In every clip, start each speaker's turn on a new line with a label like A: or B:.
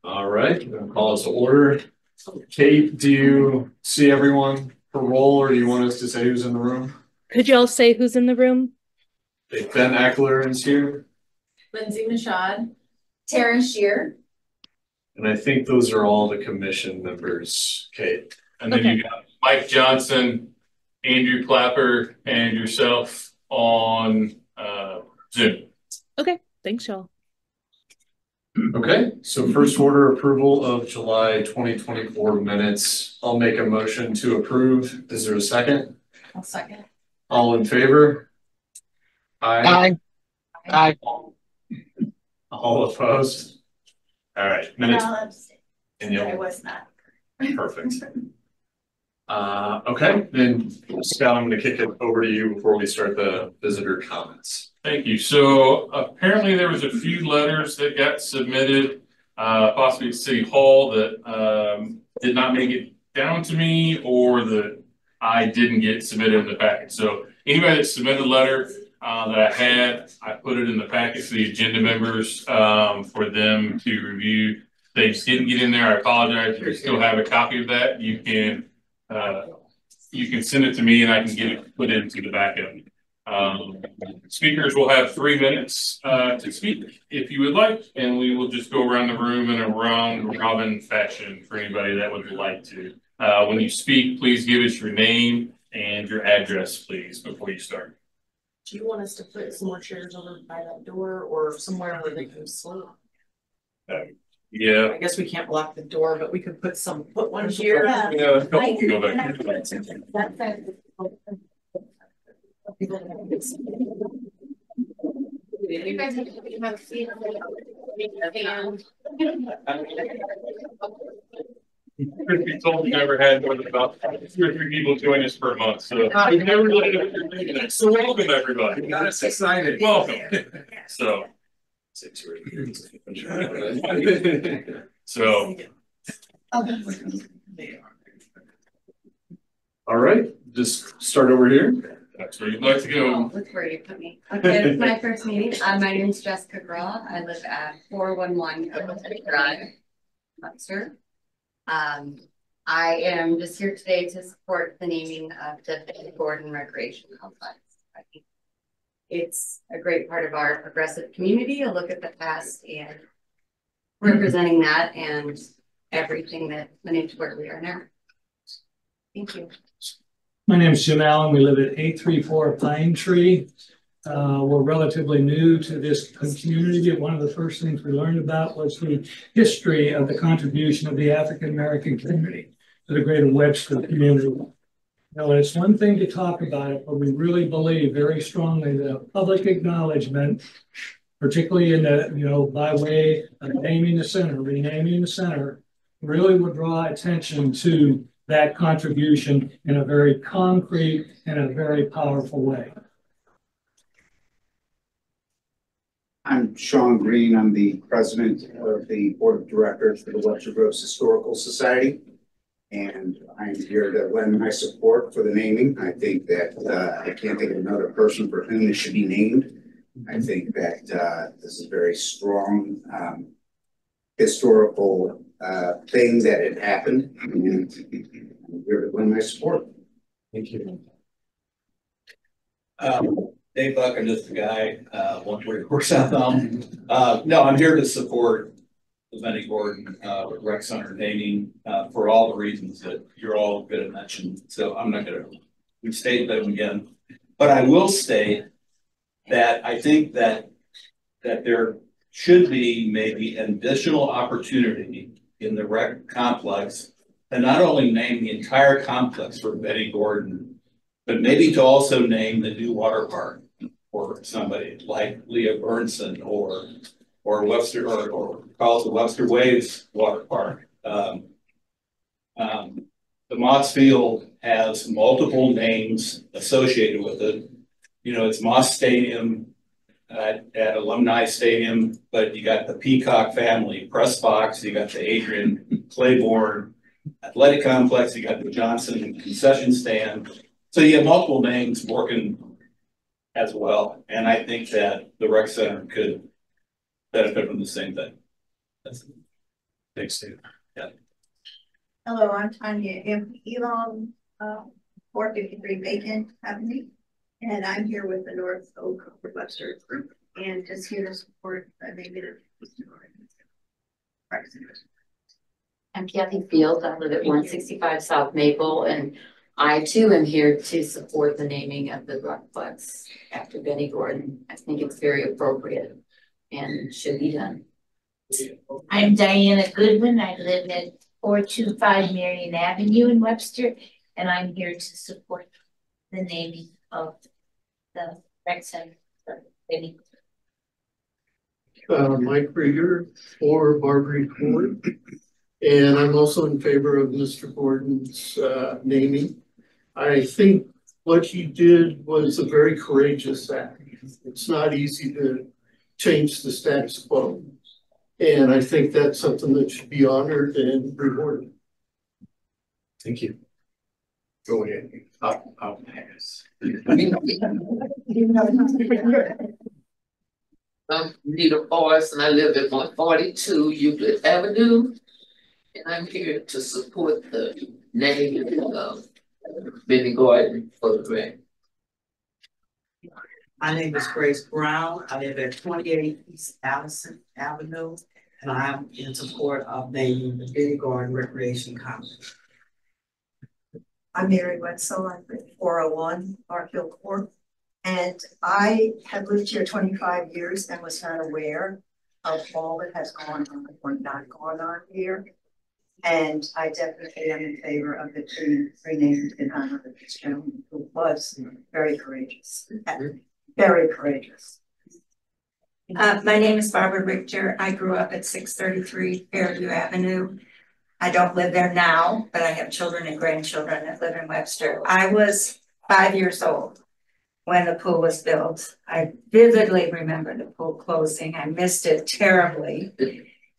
A: All right, I'm gonna call us to order. Kate, do you see everyone for roll, or do you want us to say who's in the room?
B: Could you all say who's in the room?
A: Ben Eckler is here.
C: Lindsay Mashad. Tara Shear.
A: And I think those are all the commission members, Kate.
D: And then you got Mike Johnson, Andrew Clapper, and yourself on Zoom.
B: Okay, thanks, y'all.
A: Okay, so first order approval of July 2024 minutes. I'll make a motion to approve. Is there a second?
C: I'll second.
A: All in favor? Aye.
E: Aye.
A: All opposed? All right, minutes. And
C: I was not.
A: Perfect. Okay, then Scott, I'm going to kick it over to you before we start the visitor comments.
D: Thank you. So apparently there was a few letters that got submitted, possibly at City Hall that did not make it down to me, or that I didn't get submitted in the packet. So anybody that submitted a letter that I had, I put it in the packet for the agenda members for them to review. They just didn't get in there. I apologize. If you still have a copy of that, you can send it to me and I can get it put into the backup. Speakers will have 3 minutes to speak if you would like, and we will just go around the room in a round robin fashion for anybody that would like to. When you speak, please give us your name and your address, please, before you start.
C: Do you want us to put some more chairs over by that door or somewhere where they can sleep?
D: Yeah.
C: I guess we can't block the door, but we could put one here.
D: Yeah, a couple can go back.
C: You guys have a seat.
D: Truth be told, we never had more than about 2 or 3 people join us per month, so we've never really. So welcome, everybody.
A: You got us excited.
D: Welcome. So. So.
A: All right, just start over here.
D: That's where you'd like to go.
F: Look where you put me. Okay, this is my first meeting. My name is Jessica Graw. I live at 411 Oakwood Drive, Munster. I am just here today to support the naming of the Betty Gordon Recreation Complex. I think it's a great part of our progressive community. A look at the past and representing that and everything that went into where we are now. Thank you.
E: My name is Jim Allen. We live at 834 Pine Tree. We're relatively new to this community. One of the first things we learned about was the history of the contribution of the African American community to the greater Webster community. Now, it's one thing to talk about it, but we really believe very strongly that a public acknowledgement, particularly in the, by way of naming the center, renaming the center, really would draw attention to that contribution in a very concrete and a very powerful way.
G: I'm Sean Green. I'm the president of the board of directors for the Webster Groves Historical Society. And I'm here to lend my support for the naming. I think that I can't think of another person for whom it should be named. I think that this is a very strong historical thing that had happened. And I'm here to lend my support.
A: Thank you.
H: Dave Buck, I'm just a guy, 144 South Elm. No, I'm here to support the Betty Gordon Rec Center naming for all the reasons that you're all going to mention. So I'm not going to restate them again, but I will state that I think that there should be maybe an additional opportunity in the rec complex to not only name the entire complex for Betty Gordon, but maybe to also name the new water park for somebody like Leah Burnson or Webster or calls the Webster Waves Water Park. The Moss Field has multiple names associated with it. You know, it's Moss Stadium at Alumni Stadium, but you got the Peacock family press box, you got the Adrian Claiborne Athletic Complex, you got the Johnson concession stand. So you have multiple names working as well. And I think that the rec center could benefit from the same thing. That's it.
A: Thanks, Dave.
I: Hello, I'm Tanya M. Elon, 453 Bacon Avenue. And I'm here with the North Oak Webster Group and just here to support the negative.
J: I'm Kathy Field. I live at 165 South Maple, and I too am here to support the naming of the Rockplex after Benny Gordon. I think it's very appropriate and should be done.
K: I'm Diana Goodwin. I live at 425 Marion Avenue in Webster, and I'm here to support the naming of the rec center.
L: Mike Krieger for Barbary Court. And I'm also in favor of Mr. Gordon's naming. I think what he did was a very courageous act. It's not easy to change the status quo. And I think that's something that should be honored and rewarded.
A: Thank you. Go ahead. I'll pass.
M: I'm Nita Forrest and I live at 142 Euclid Avenue. And I'm here to support the naming of Benny Gordon for the grant.
N: My name is Grace Brown. I live at 28 East Allison Avenue, and I'm in support of naming the Benny Gordon Recreation Complex.
I: I'm Mary Wetzel. I'm at 401 Arkhill Court. And I have lived here 25 years and was not aware of all that has gone on or not gone on here. And I definitely am in favor of it being renamed in honor of this gentleman who was very courageous. Very courageous.
O: My name is Barbara Richter. I grew up at 633 Fairview Avenue. I don't live there now, but I have children and grandchildren that live in Webster. I was 5 years old when the pool was built. I vividly remember the pool closing. I missed it terribly.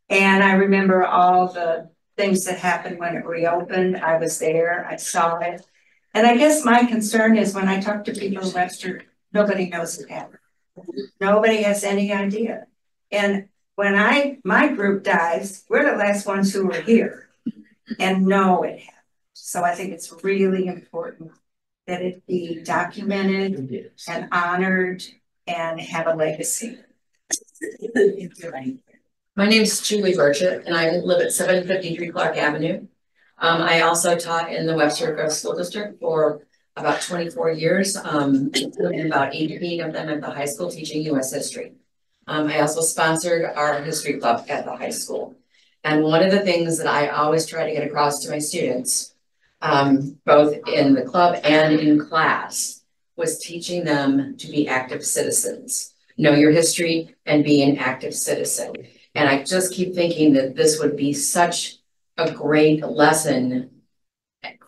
O: And I remember all the things that happened when it reopened. I was there, I saw it. And I guess my concern is when I talk to people in Webster, nobody knows it happened. Nobody has any idea. And when my group dies, we're the last ones who are here and know it happened. So I think it's really important that it be documented and honored and have a legacy.
J: My name is Julie Burchett, and I live at 753 Clark Avenue. I also taught in the Webster Grove School District for about 24 years, and about 18 of them at the high school teaching U.S. history. I also sponsored our history club at the high school. And one of the things that I always try to get across to my students, both in the club and in class, was teaching them to be active citizens. Know your history and be an active citizen. And I just keep thinking that this would be such a great lesson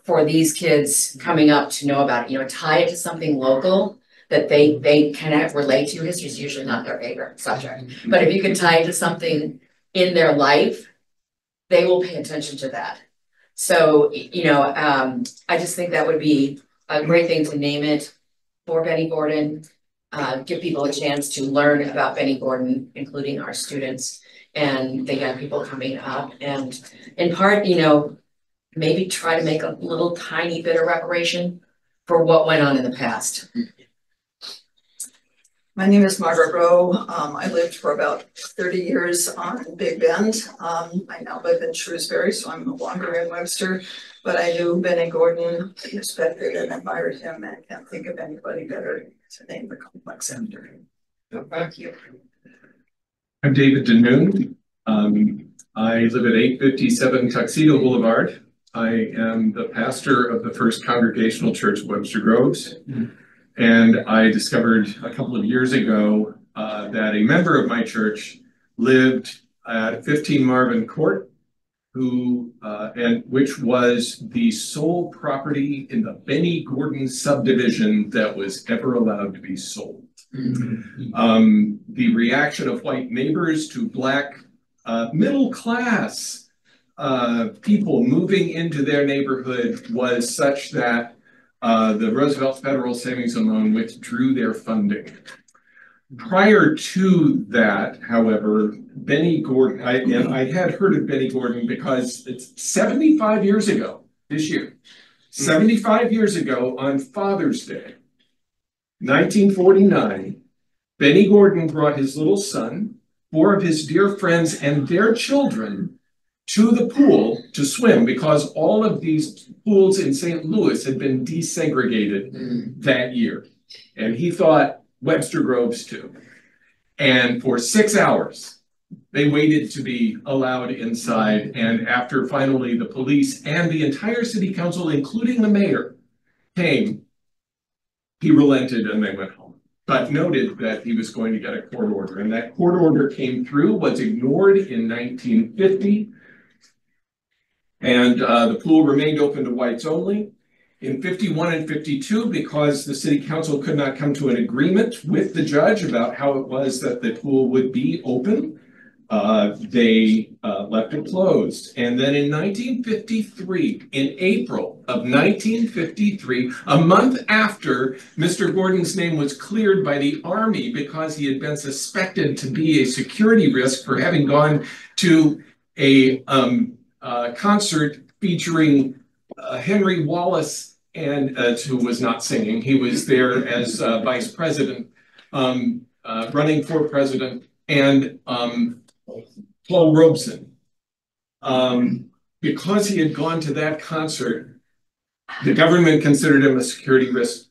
J: for these kids coming up to know about it. You know, tie it to something local that they kind of relate to. History is usually not their favorite subject, but if you can tie it to something in their life, they will pay attention to that. So, you know, I just think that would be a great thing to name it for Benny Gordon, give people a chance to learn about Benny Gordon, including our students and the young people coming up. And in part, you know, maybe try to make a little tiny bit of reparation for what went on in the past.
P: My name is Margaret Rowe. I lived for about 30 years on Big Bend. I now live in Shrewsbury, so I'm no longer in Webster, but I knew Benny Gordon, respected and admired him, and can't think of anybody better to name the complex after him. Thank you.
Q: I'm David Denoon. I live at 857 Tuxedo Boulevard. I am the pastor of the First Congregational Church of Webster Groves. And I discovered a couple of years ago that a member of my church lived at 15 Marvin Court, which was the sole property in the Benny Gordon subdivision that was ever allowed to be sold. The reaction of white neighbors to black middle class people moving into their neighborhood was such that the Roosevelt Federal Savings and Loan withdrew their funding. Prior to that, however, Benny Gordon, I had heard of Benny Gordon because it's 75 years ago this year. 75 years ago on Father's Day, 1949, Benny Gordon brought his little son, 4 of his dear friends, and their children to the pool to swim because all of these pools in St. Louis had been desegregated that year. And he thought Webster Groves too. And for 6 hours, they waited to be allowed inside. And after finally the police and the entire city council, including the mayor, came, he relented and they went home. But noted that he was going to get a court order. And that court order came through, was ignored in 1950. And the pool remained open to whites only. In 51 and 52, because the city council could not come to an agreement with the judge about how it was that the pool would be open, they left it closed. And then in 1953, in April of 1953, a month after Mr. Gordon's name was cleared by the Army because he had been suspected to be a security risk for having gone to a concert featuring Henry Wallace, and who was not singing. He was there as vice president, running for president, and Paul Robeson. Because he had gone to that concert, the government considered him a security risk,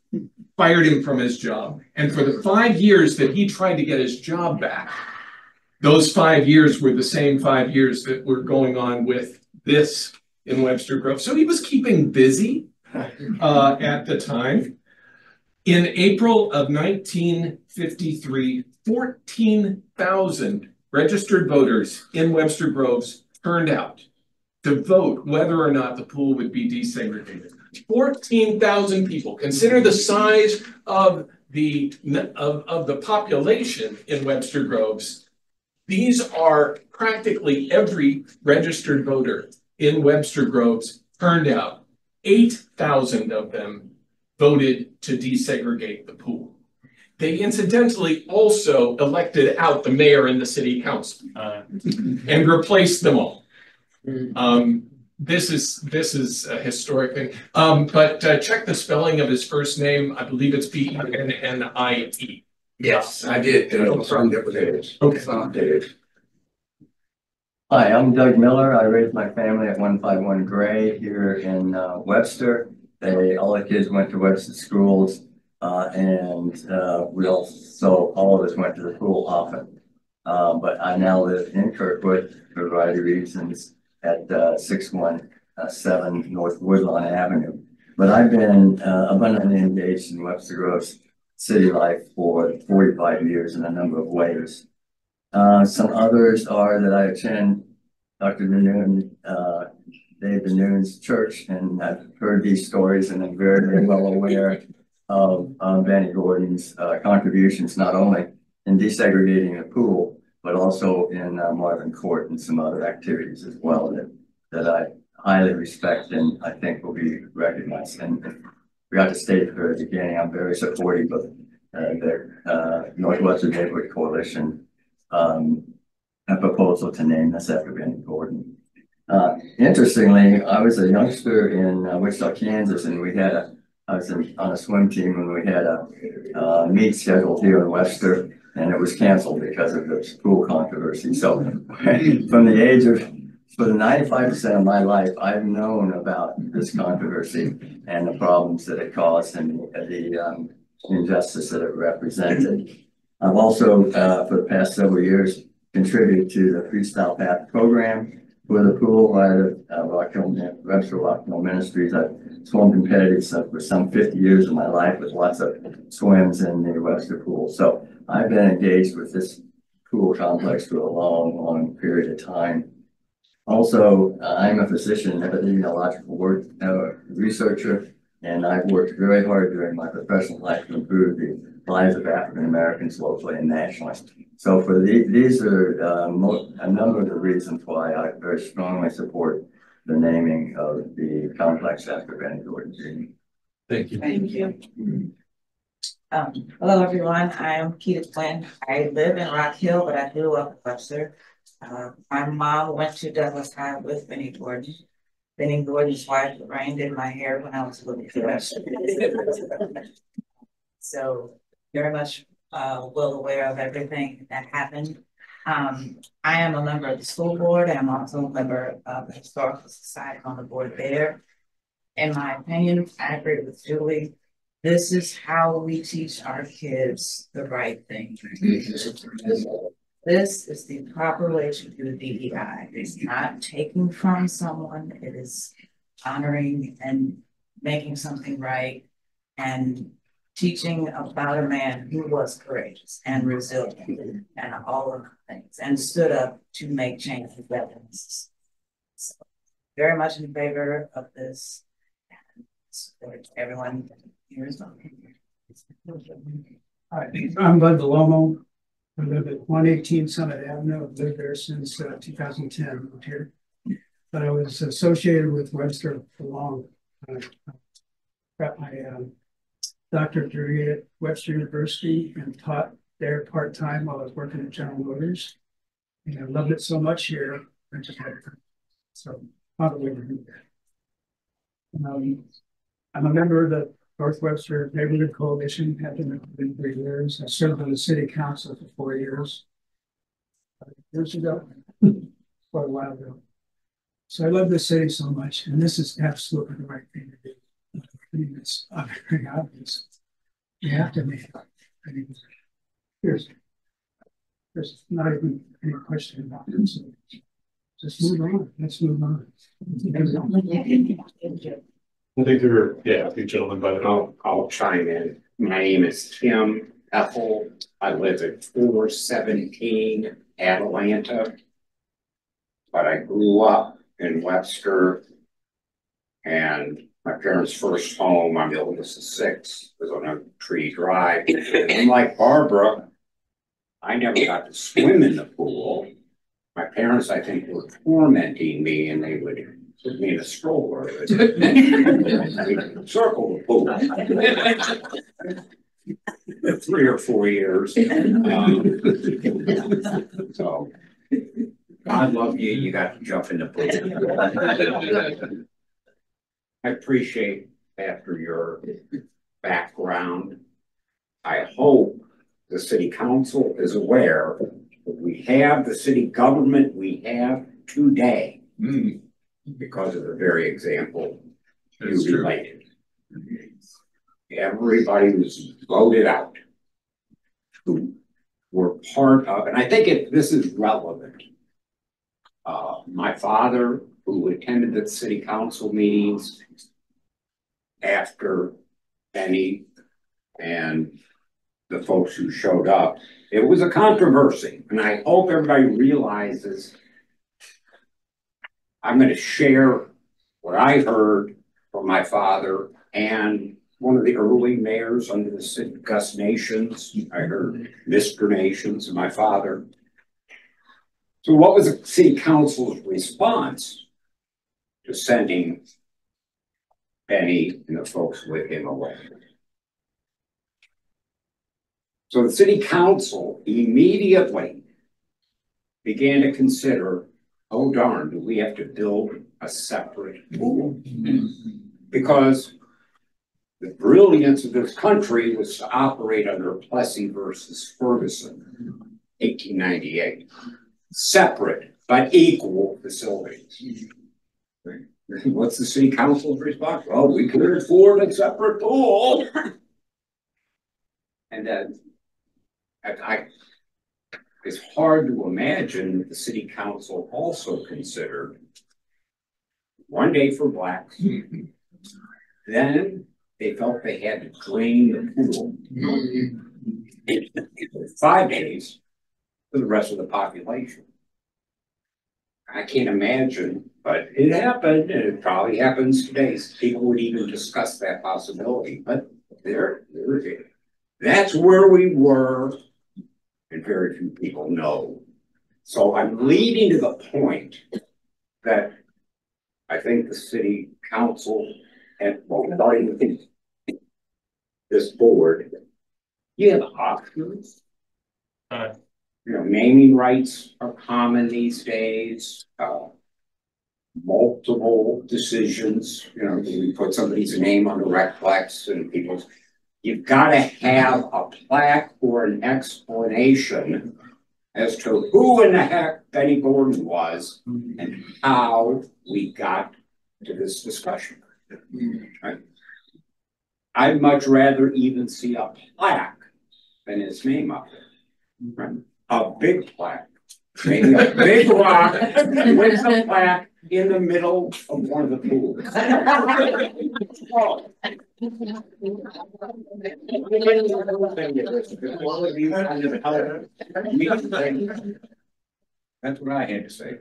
Q: fired him from his job. And for the 5 years that he tried to get his job back, those 5 years were the same 5 years that were going on with this in Webster Grove. So he was keeping busy at the time. In April of 1953, 14,000 registered voters in Webster Groves turned out to vote whether or not the pool would be desegregated. 14,000 people. Consider the size of the population in Webster Groves. These are practically every registered voter in Webster Groves turned out. 8,000 of them voted to desegregate the pool. They incidentally also elected out the mayor and the city council and replaced them all. This is a historic thing. But check the spelling of his first name. I believe it's B-E-N-N-I-E.
R: Yes, I did.
Q: Okay.
R: Hi, I'm Doug Miller. I raised my family at 151 Gray here in Webster. All the kids went to Webster schools, and we also, all of us went to the pool often. But I now live in Kirkwood for a variety of reasons at 617 North Woodlawn Avenue. But I've been abundantly engaged in Webster Groves city life for 45 years in a number of ways. Some others are that I attend Dr. Danoon, Dave Danoon's church, and I've heard these stories and I'm very, very well aware of Benny Gordon's contributions, not only in desegregating the pool, but also in Marvin Court and some other activities as well that I highly respect and I think will be recognized. And we got to state at the very beginning, I'm very supportive of the Northwestern Neighborhood Coalition a proposal to name this after Benny Gordon. Interestingly, I was a youngster in Wichita, Kansas, and I was on a swim team when we had a meet scheduled here in Webster, and it was canceled because of the pool controversy. So from the age of, for the 95% of my life, I've known about this controversy and the problems that it caused and the injustice that it represented. I've also, for the past several years, contributed to the Freestyle Path program for the pool by the Webster Rock Hill Ministries. I've swum competitive for some 50 years of my life with lots of swims in the Webster pool. So I've been engaged with this pool complex for a long, long period of time. Also, I'm a physician, epidemiological researcher, and I've worked very hard during my professional life to improve the lives of African Americans locally and nationally. So for these are a number of the reasons why I very strongly support the naming of the complex after Benny Gordon Jr. Thank you.
C: Thank you.
N: Hello, everyone. I am Keita Flynn. I live in Rock Hill, but I grew up in Webster. My mom went to Douglas High with Benny Gordon. Benny Gordon's wife, Lorraine, did my hair when I was a little kid. So very much well aware of everything that happened. I am a member of the school board. I'm also a member of the Historical Society on the board there. In my opinion, I agree with Julie. This is how we teach our kids the right thing. This is the proper way to do DEI. It's not taking from someone, it is honoring and making something right and teaching about a man who was courageous and resilient and all of the things and stood up to make change with weapons. So, very much in favor of this and support everyone here as well.
S: Hi, I'm Bud Delomo. I live at 118 Summit Avenue. I've lived there since 2010 moved here. But I was associated with Webster for long. Got my doctorate degree at Webster University and taught there part-time while I was working at General Motors. And I loved it so much here, I just had to. So found a way to do that. I'm a member of the North Webster Neighborhood Coalition, have been for 3 years. I served on the city council for 4 years. Years ago, quite a while ago. So I love this city so much, and this is absolutely the right thing to do. I mean, it's very obvious. You have to make it. I mean, there's not even any question about it. So just move on. Let's move on.
T: I think there were, a few gentlemen, but I'll chime in. My name is Tim Ethel. I live at 417 Atalanta, but I grew up in Webster, and my parents' first home, I'm the oldest of 6, was on Oak Tree Drive. And unlike Barbara, I never got to swim in the pool. My parents, I think, were tormenting me, and they would put me in a stroller. Circle the pool. 3 or 4 years. So God love you. You got to jump in the pool. I appreciate after your background. I hope the city council is aware that we have the city government we have today because of the very example you related. Everybody was voted out who were part of, and I think this is relevant. My father, who attended the city council meetings after Benny and the folks who showed up, it was a controversy, and I hope everybody realizes I'm going to share what I heard from my father and one of the early mayors under the city, Gus Nations. I heard Mr. Nations and my father. So what was the city council's response to sending Benny and the folks with him away? So the city council immediately began to consider, oh darn, do we have to build a separate pool? Because the brilliance of this country was to operate under Plessy versus Ferguson, 1898. Separate but equal facilities. What's the city council's response? Well, we could afford a separate pool. And then it's hard to imagine that the city council also considered one day for blacks. Then they felt they had to drain the pool. 5 days for the rest of the population. I can't imagine, but it happened, and it probably happens today. People would even discuss that possibility, but that's where we were, and very few people know. So I'm leading to the point that I think the city council and not even this board You have options.
D: Uh,
T: Naming rights are common these days. Multiple decisions, you put somebody's name on the Recplex and people's. You've got to have a plaque or an explanation as to who in the heck Benny Gordon was and how we got to this discussion. Right? I'd much rather even see a plaque than his name up there. Right? A big plaque, maybe a big rock with a plaque in the middle of one of the pools. That's what I had to say.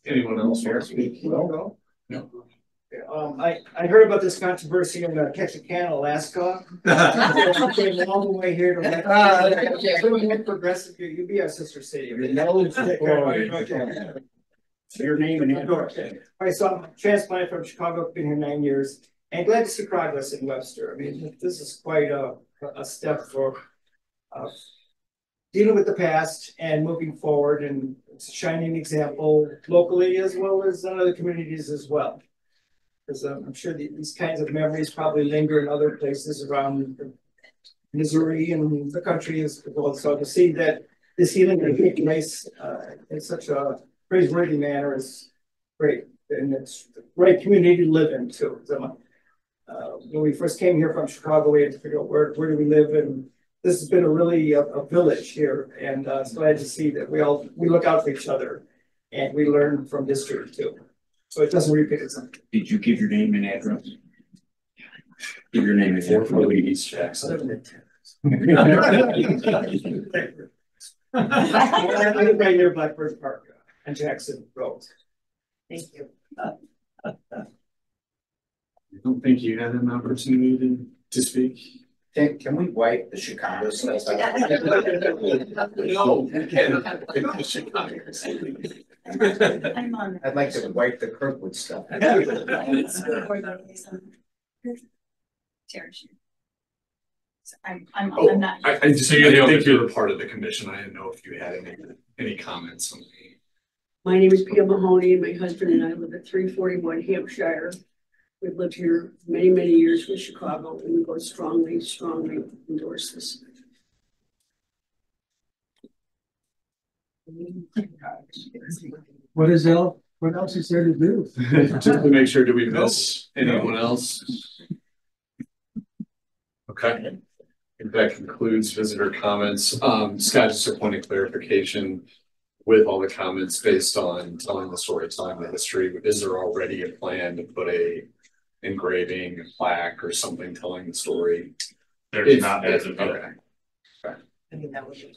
A: Anyone else here?
U: No. I heard about this controversy in Ketchikan, Alaska. I came a long way here to progressive. You be our sister city.
T: Your name and address.
U: All right, so I'm transplanted from Chicago. Been here 9 years, and glad to see progress in Webster. I mean, this is quite a step for dealing with the past and moving forward, and it's a shining example locally as well as in other communities as well. Because I'm sure these kinds of memories probably linger in other places around Missouri and the country as well. So to see that this healing can take place in such a praiseworthy manner is great, and it's the right community to live in too. So, when we first came here from Chicago, we had to figure out where do we live, and this has been a village here, and it's glad to see that we look out for each other, and we learn from history too. So it doesn't repeat itself.
T: Did you give your name and address? Give your name and address.
A: 440 East Jackson.
U: I live right near Blackbird Park and Jackson Road. Thank you.
A: I don't think you had an opportunity to speak.
G: Can we wipe the Chicago stuff out?
U: No.
G: I'd like to wipe the Kirkwood stuff.
U: I'm not.
A: I just think you're a part of the commission. I didn't know if you had any comments on me.
V: My name is Pia Mahoney, and my husband and I live at 341 Hampshire. We've lived here many, many years with Chicago, and we both strongly endorse this.
S: What else is there to do?
A: Just to make sure, do we miss anyone else? Okay. That concludes visitor comments. Scott, just a point of clarification with all the comments based on telling the story, telling the history. Is there already a plan to put a engraving, a plaque, or something telling the story?
D: There's not as of yet.
A: Okay.
J: I mean, that would be.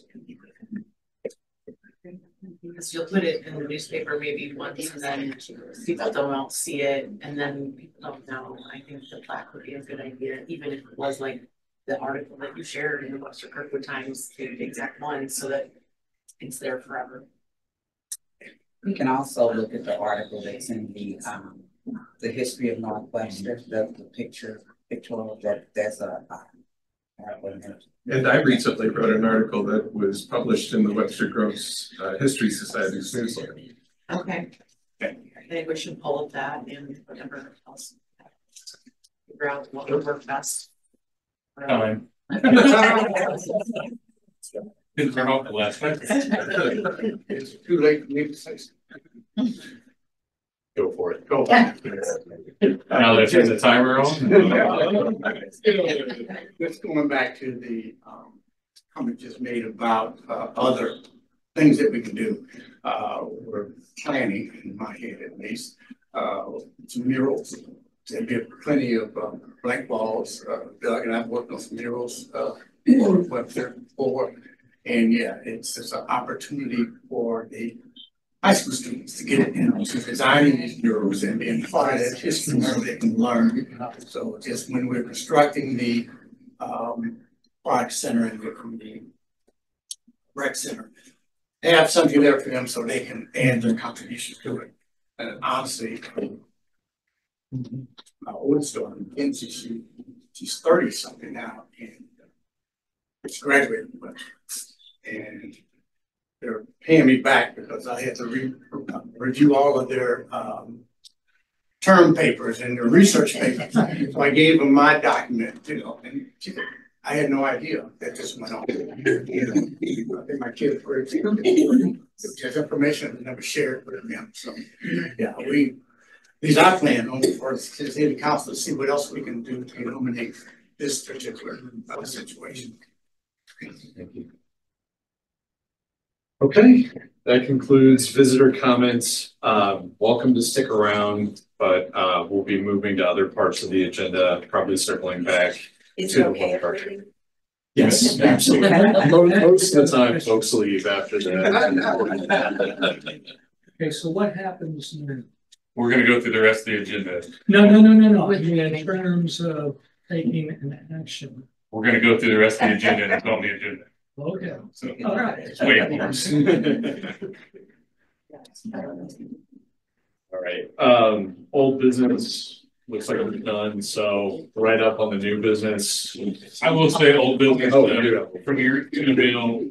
J: Because you'll put it in the newspaper maybe once and then people don't see it and then people don't know. I think the plaque would be a good idea, even if it was like the article that you shared in the Webster Kirkwood Times, the exact one, so that it's there forever.
N: We can also look at the article that's in the history of North Webster, the picture of that. There's a
Q: and I recently wrote an article that was published in the Webster Groves History Society's newsletter.
J: Okay. I think we should pull up that and whatever else. Figure out what would work best.
D: Time. Didn't turn off the last time.
L: It's too late for me to say something.
A: Go for it.
D: Go. Now that there's a timer on.
L: Just going back to the comment just made about other things that we can do. We're planning, in my head at least, some murals. There'll be plenty of blank walls. Doug and I've worked on some murals for Webster before. And yeah, it's just an opportunity for the high school students to get it into designing these murals and being part of that history where they can learn. So just when we're constructing the art center and the rec center, they have something there for them so they can add their contribution to it. And honestly,
B: my oldest daughter, Mackenzie, she's 30 something now, and she's graduating, and they're paying me back because I had to review all of their term papers and their research papers. So I gave them my document, you know, and I had no idea that this went on. I think my kids were just information I never shared with them. So yeah, these I plan on for city council to see what else we can do to eliminate this particular situation.
A: Thank you. Okay, that concludes visitor comments. Welcome to stick around, but we'll be moving to other parts of the agenda, probably circling back.
I: Is
A: to
I: it
A: the
I: okay
A: water
I: if we leave?
A: Yes, absolutely. Most of the time, folks leave after that.
E: Okay, so what happens now?
D: We're gonna go through the rest of the agenda.
E: No. I mean, in terms of taking an action.
D: We're gonna go through the rest of the agenda and it's on the agenda.
E: Okay.
D: So,
E: All right.
D: just wait for us.
A: All right, old business looks like we're done, so right up on the new business.
D: I will say old business
A: Oh,
D: from your email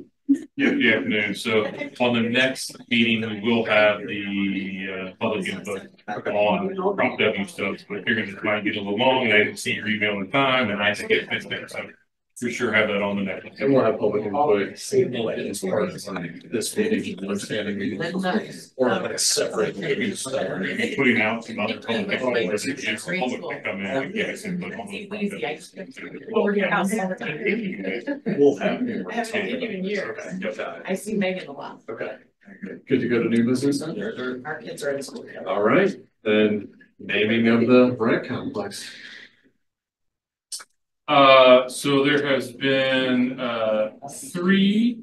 D: the afternoon. So on the next meeting, we will have the public input on Prop W stuff. But you're gonna try and get a little long, and I didn't see your email in time, and I think it fits there. So for sure have that on the next.
A: And we'll have public input as part of this meeting, understanding we or like separate maybe
D: putting out some other public input, where the public can come in and give us input on the. We'll have.
C: I haven't seen you in years.
A: Okay.
C: I see Megan a lot.
A: Okay. Good to go to new business then?
C: Our kids are in school.
A: All right, then naming of the rec complex.
D: So there has been 3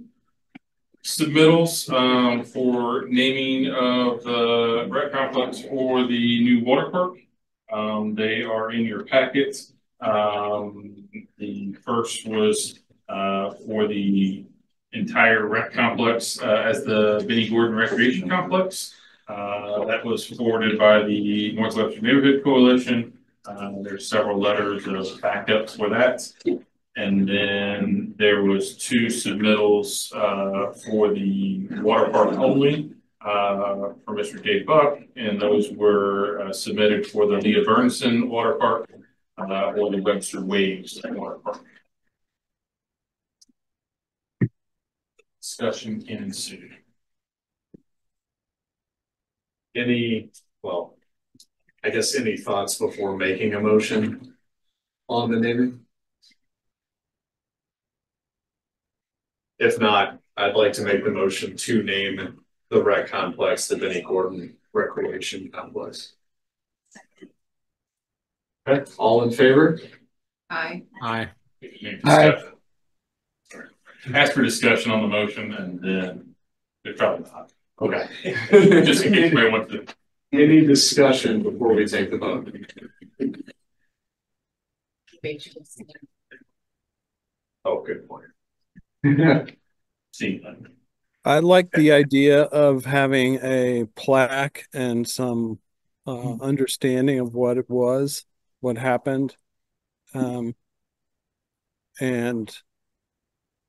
D: submittals for naming of the rec complex for the new water park. They are in your packets. The first was for the entire rec complex as the Benny Gordon Recreation Complex. That was forwarded by the North Webster Neighborhood Coalition. There's several letters of backups for that. And then there was 2 submittals for the water park only for Mr. Dave Buck, and those were submitted for the Leah Burnson Water Park or the Webster Waves Water Park. Discussion ensued.
A: I guess any thoughts before making a motion on the naming? If not, I'd like to make the motion to name the rec complex the Benny Gordon Recreation Complex. Okay, all in favor?
I: Aye.
D: Aye. Aye. Ask for discussion on the motion and then they're probably not.
A: Okay.
D: Just in case anybody wants to.
A: Any discussion before we take the vote? Oh, good point.
D: See.
F: I like the idea of having a plaque and some understanding of what it was, what happened. And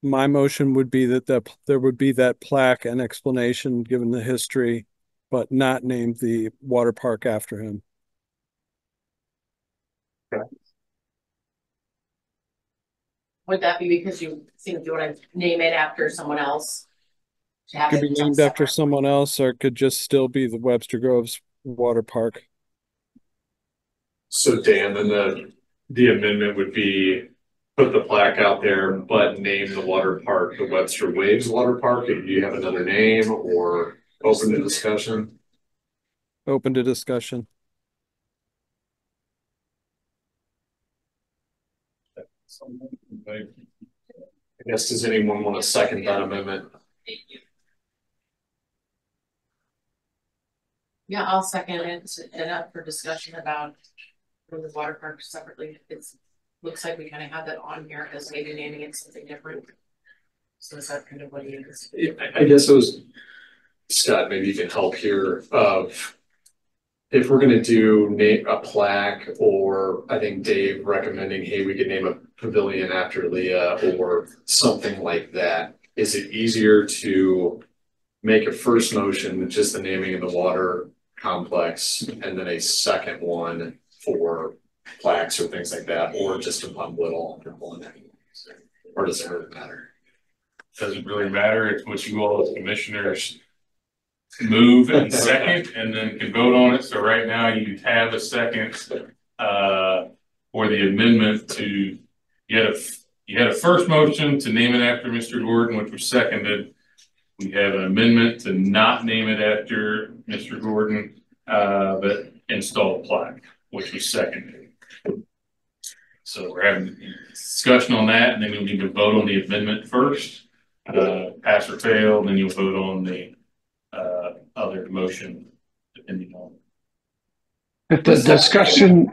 F: my motion would be that there would be that plaque and explanation given the history, but not named the water park after him.
A: Okay.
C: Would that be because you think you want to name it after someone else?
F: It could be named after someone else, or it could just still be the Webster Groves Water Park.
A: So Dan, then the amendment would be put the plaque out there, but name the water park the Webster Waves Water Park. Do you have another name or open to discussion?
F: Open to discussion.
A: I guess, does anyone want to second that amendment?
C: Yeah, I'll second it and up for discussion about the water park separately. Looks like we kind of have that on here as maybe naming it something different. So is that kind of what it is?
A: I guess it was, Scott, maybe you can help here of if we're gonna do name a plaque, or I think Dave recommending, hey, we could name a pavilion after Leah or something like that. Is it easier to make a first motion with just the naming of the water complex and then a second one for plaques or things like that, or just to bundle it all under one? Or does it really matter?
D: Doesn't really matter. It's what you all as commissioners move and second, and then can vote on it. So right now you have a second for the amendment to, you had a first motion to name it after Mr. Gordon, which was seconded. We have an amendment to not name it after Mr. Gordon, but install a plaque, which was seconded. So we're having a discussion on that, and then you'll need to vote on the amendment first. Pass or fail, then you'll vote on the other motion, depending on.
H: If the discussion,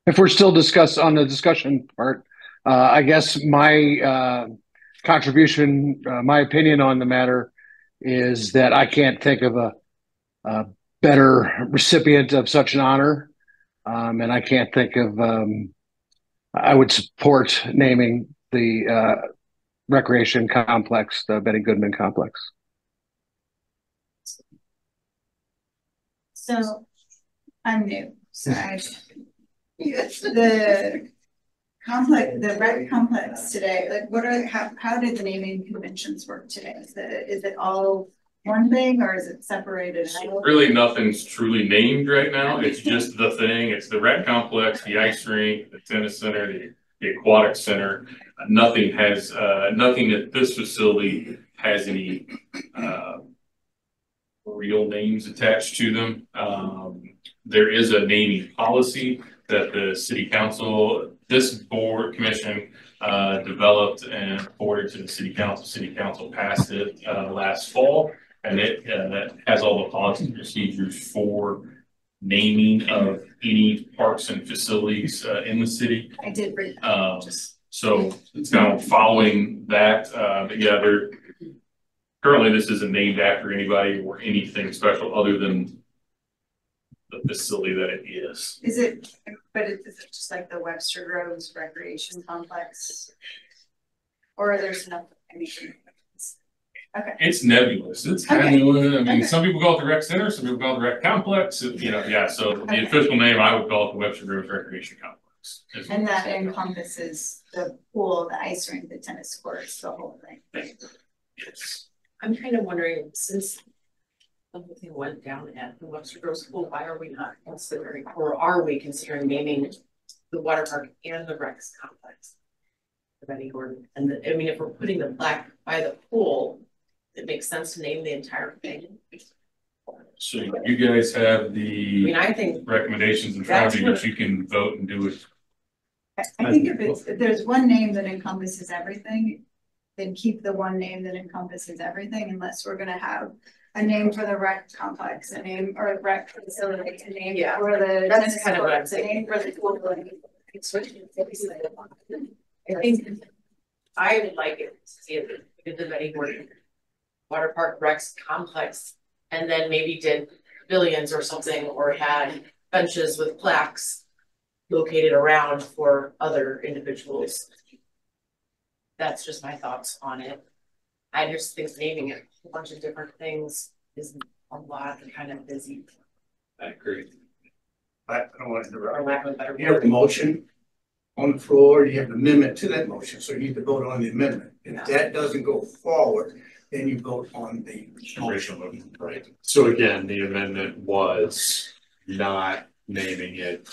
H: if we're still on the discussion part, I guess my contribution, my opinion on the matter is that I can't think of a better recipient of such an honor. And I can't think of, I would support naming the recreation complex, the Benny Goodman complex.
K: So I'm new, so the complex, the rec complex today, like what are, how did the naming conventions work today? Is it all one thing or is it separated out?
D: Really nothing's truly named right now. It's just the thing. It's the rec complex, the ice rink, the tennis center, the aquatic center. Nothing at this facility has any real names attached to them. There is a naming policy that the city council, this board commission developed and forwarded to the city council. City council passed it last fall, and it has all the policies and procedures for naming of any parks and facilities in the city.
K: I did read that.
D: So it's kind of following that, but yeah, currently this isn't named after anybody or anything special other than the facility that it is.
K: Is it just like the Webster Groves Recreation Complex? Or there's enough, I mean, okay.
D: It's nebulous. It's kind of, I mean, some people call it the rec center, some people call it the rec complex, you know, yeah. So the official name, I would call it the Webster Groves Recreation Complex.
K: And that encompasses the pool, the ice rink, the tennis courts, the whole thing.
D: Yes.
C: I'm kind of wondering, since the whole thing went down at the Webster Groves Pool, why are we not considering, or are we considering naming the water park and the rec complex? Benny Gordon. And I mean, if we're putting the plaque by the pool, it makes sense to name the entire thing.
D: So you guys have the
C: I think
D: recommendations in front of you, but you can vote and do it.
K: I think if there's one name that encompasses everything, then keep the one name that encompasses everything, unless we're gonna have a name for the rec complex, a name or rec facility, a name for the tennis
C: kind of what I'm
K: courts, a name for the pool.
C: I think I would like it to see it in the Benny Gordon Water Park Rex complex, and then maybe did pavilions or something, or had benches with plaques located around for other individuals. That's just my thoughts on it. I just think naming it a bunch of different things is a lot and kind of busy.
A: I agree.
B: I don't want to interrupt.
C: For lack of a better
B: You have
C: word.
B: the motion on the floor, you have an amendment to that motion, so you need to vote on the amendment. If that doesn't go forward, then you vote on the motion.
A: Right. So again, the amendment was not naming it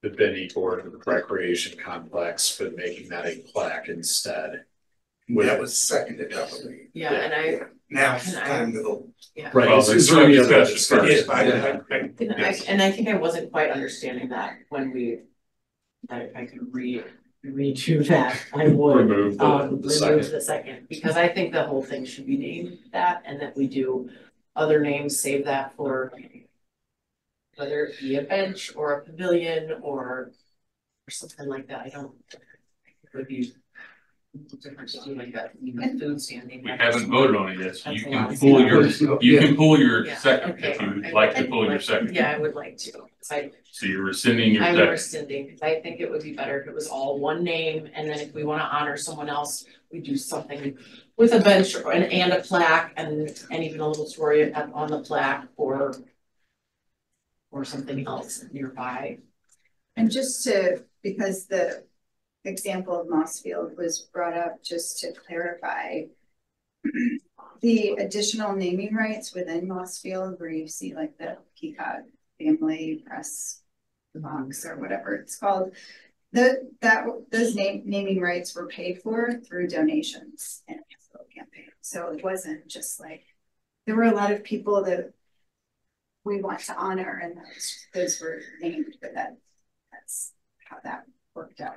A: the Benny Gordon Recreation Complex, but making that a plaque instead.
B: That was seconded, I believe.
C: Yeah, and I
B: now it's time to vote.
C: Yeah.
A: Right.
D: Well,
A: Is there any other discussion?
B: Yes,
C: And I think I wasn't quite understanding that when that if I could redo that, I would
A: Remove
C: the second, because I think the whole thing should be named that, and that we do other names, save that for whether it be a bench or a pavilion or something like that. I don't think it would be different to do like that, you know, food standing.
D: We haven't voted on it yet, so you can pull your, you can pull your
C: Yeah,
D: second
C: okay.
D: if you would like to pull your second.
C: Yeah, I would like to, 'cause
D: So you're rescinding your
C: I'm
D: second.
C: rescinding, because I think it would be better if it was all one name, and then if we wanna honor someone else, we do something with a bench and a plaque and even a little story on the plaque or something else nearby.
K: And just to, because the example of Mossfield was brought up, just to clarify, the additional naming rights within Mossfield, where you see like the Peacock Family Press box or whatever it's called, those naming rights were paid for through donations and a campaign. So it wasn't just like, there were a lot of people that we want to honor, and those were named, but that's how that worked out.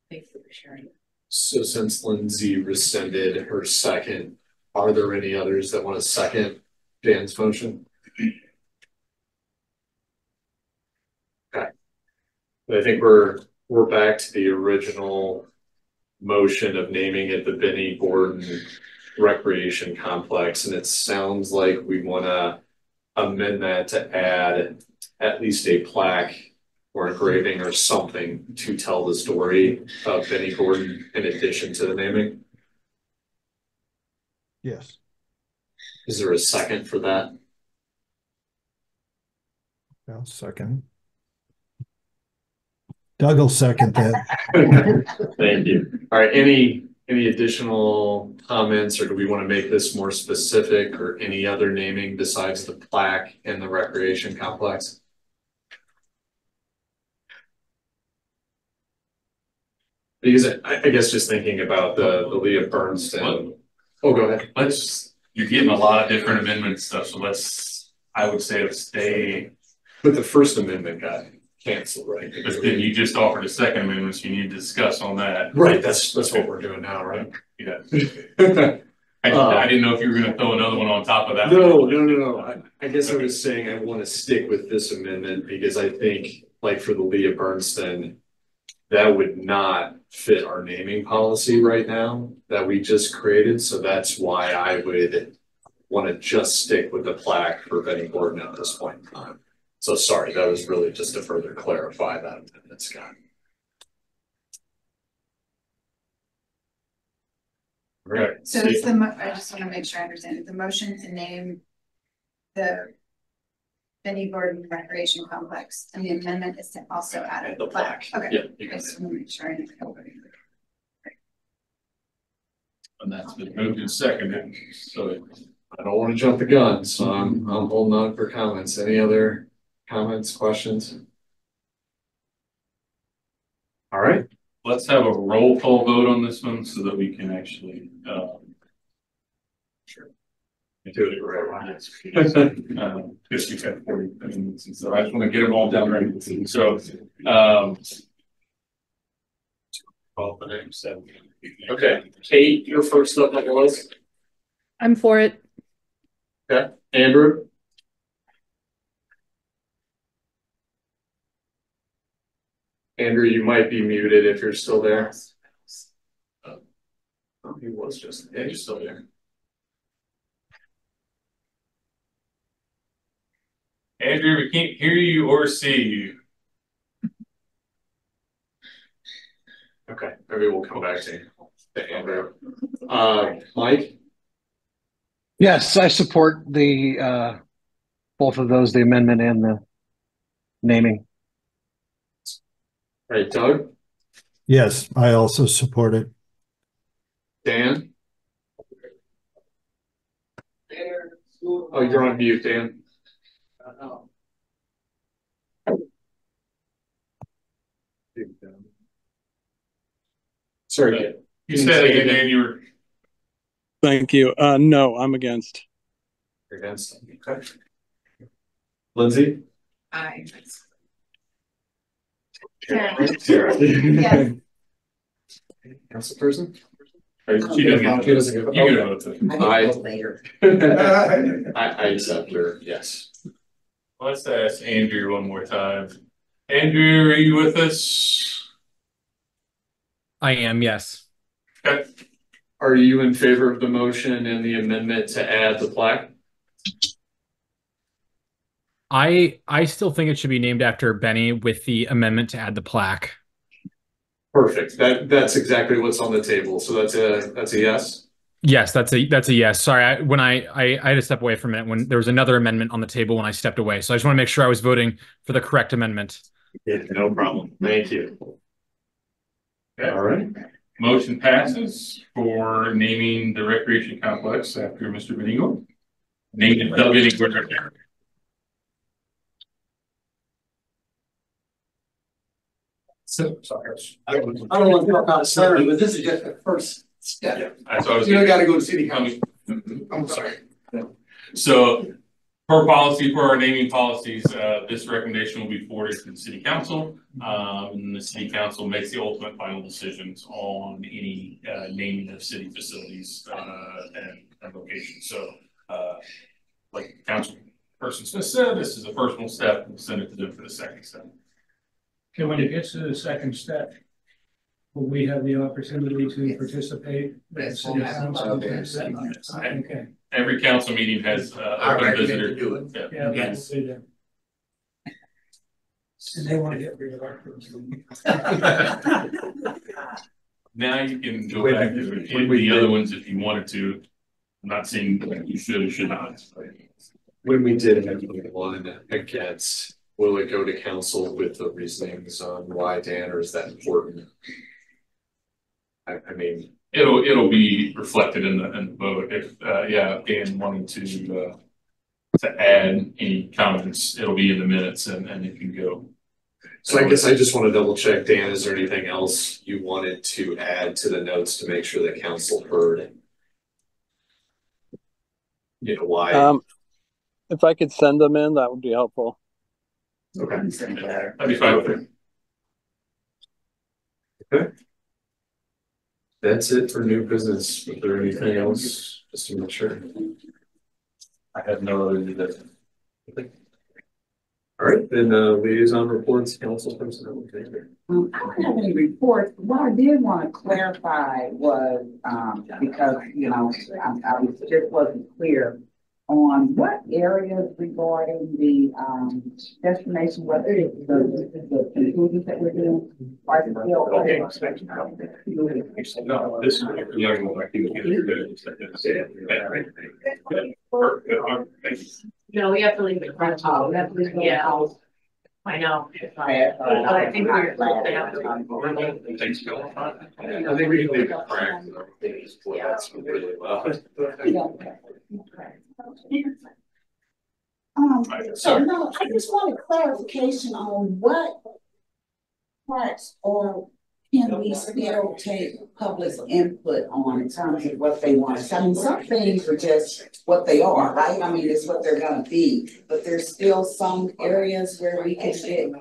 C: Thank you for sharing.
A: So since Lindsay rescinded her second, are there any others that want to second Dan's motion? Okay. I think we're back to the original motion of naming it the Benny Gordon Recreation Complex, and it sounds like we want to amend that to add at least a plaque or engraving or something to tell the story of Benny Gordon in addition to the naming.
M: Yes.
A: Is there a second for that?
M: I'll second. Doug will second that.
A: Thank you. All right, any additional comments, or do we want to make this more specific, or any other naming besides the plaque and the recreation complex? Because I guess just thinking about the Leah Bernstein. Oh, go ahead.
D: You're getting a lot of different amendment stuff, so I would say stay.
A: But the First Amendment got canceled, right?
D: But then you just offered a second amendment, so you need to discuss on that.
A: Right, that's what we're doing now, right?
D: Yeah. I didn't know if you were gonna throw another one on top of that.
A: No. I guess I was saying I want to stick with this amendment because I think, like for the Leah Bernstein, that would not fit our naming policy right now that we just created. So that's why I would want to just stick with the plaque for Benny Gordon at this point in time. So sorry, that was really just to further clarify that amendment, Scott.
D: Right.
K: So it's I just want to make sure I understand it. The motion to name the Benny Gordon Recreation Complex, and the amendment is to also add a plaque. Okay.
A: Yeah,
K: I just want to make sure I know.
D: And that's been moved and seconded, so
A: I don't want to jump the gun, so I'm holding on for comments. Any other comments, questions? All right.
D: let's have a roll call vote on this one so that we can actually, do it right. Because you've had 40 minutes, so I just want to get them all down right. So, call the name, so.
A: Okay, Kate, you're first up on the list.
O: I'm for it.
A: Okay, Andrew. Andrew, you might be muted if you're still there. Oh, he was just, yeah, you're still there.
D: Andrew, we can't hear you or see you.
A: Okay, maybe we'll come back to Andrew. Mike?
H: Yes, I support the both of those, the amendment and the naming.
A: All right, Doug?
M: Yes, I also support it.
A: Dan? Oh, you're on mute, Dan. Sorry,
D: you said again, Dan, you were.
F: Thank you. No, I'm against.
A: You're against. Okay. Lindsay?
C: Aye.
A: Sarah.
K: Yes.
A: Councilperson?
D: She doesn't give. You can vote.
A: I accept her. Yes.
D: Let's ask Andrew one more time. Andrew, are you with us?
W: I am, yes.
D: Okay.
A: Are you in favor of the motion and the amendment to add the plaque?
P: I still think it should be named after Benny with the amendment to add the plaque.
A: Perfect. That's exactly what's on the table. So that's a yes.
P: Yes, that's a yes. Sorry, I had to step away for a minute when there was another amendment on the table when I stepped away. So I just want to make sure I was voting for the correct amendment.
A: Yeah, no problem. Thank you.
D: Okay.
A: All right.
D: Motion passes for naming the recreation complex after Mr. Benigno. Named and delegating board director.
B: So, sorry. I don't want to talk about ceremony, but this is just the first step.
D: That's what I was
B: You got to go to city council.
D: I'm sorry. So, per policy, for our naming policies, this recommendation will be forwarded to the city council. And the city council makes the ultimate final decisions on any naming of city facilities and locations. So, like council person Smith said, this is the first one step. We'll send it to them for the second step.
E: Okay, when it gets to the second step, will we have the opportunity to participate? Okay.
D: Every council meeting has open visitor.
B: Do it.
E: Yeah,
B: Yes.
E: we'll do that. And they want to get rid of our person.
D: Now you can go back to the other ones if you wanted to. I'm not saying that you should or should not.
A: When we did have one against, will it go to council with the reasonings on why, Dan, or is that important? I mean,
D: It'll be reflected in the vote. If Dan wanted to add any comments, it'll be in the minutes and it can go.
A: So I guess I just want to double check, Dan, is there anything else you wanted to add to the notes to make sure that council heard? You know why?
F: If I could send them in, that would be helpful.
A: Okay.
D: That'd be fine with it.
A: Okay. That's it for new business. Is there anything else? Just to make sure. I have no other new business. All right, then liaison reports, council personnel.
N: I don't have any reports. What I did want to clarify was because I just wasn't clear on what areas regarding the destination, whether it's the conclusions that we're doing.
D: No, this is
C: we have to leave it front top. We have to leave it out. I know. But I think we're.
A: Thanks, Bill. I think we can leave it cracked. That's really well.
R: So no, I just want a clarification on what parts or can we still take public input on in terms of what they want. I mean, some things are just what they are, right? I mean, it's what they're gonna be, but there's still some areas where we can get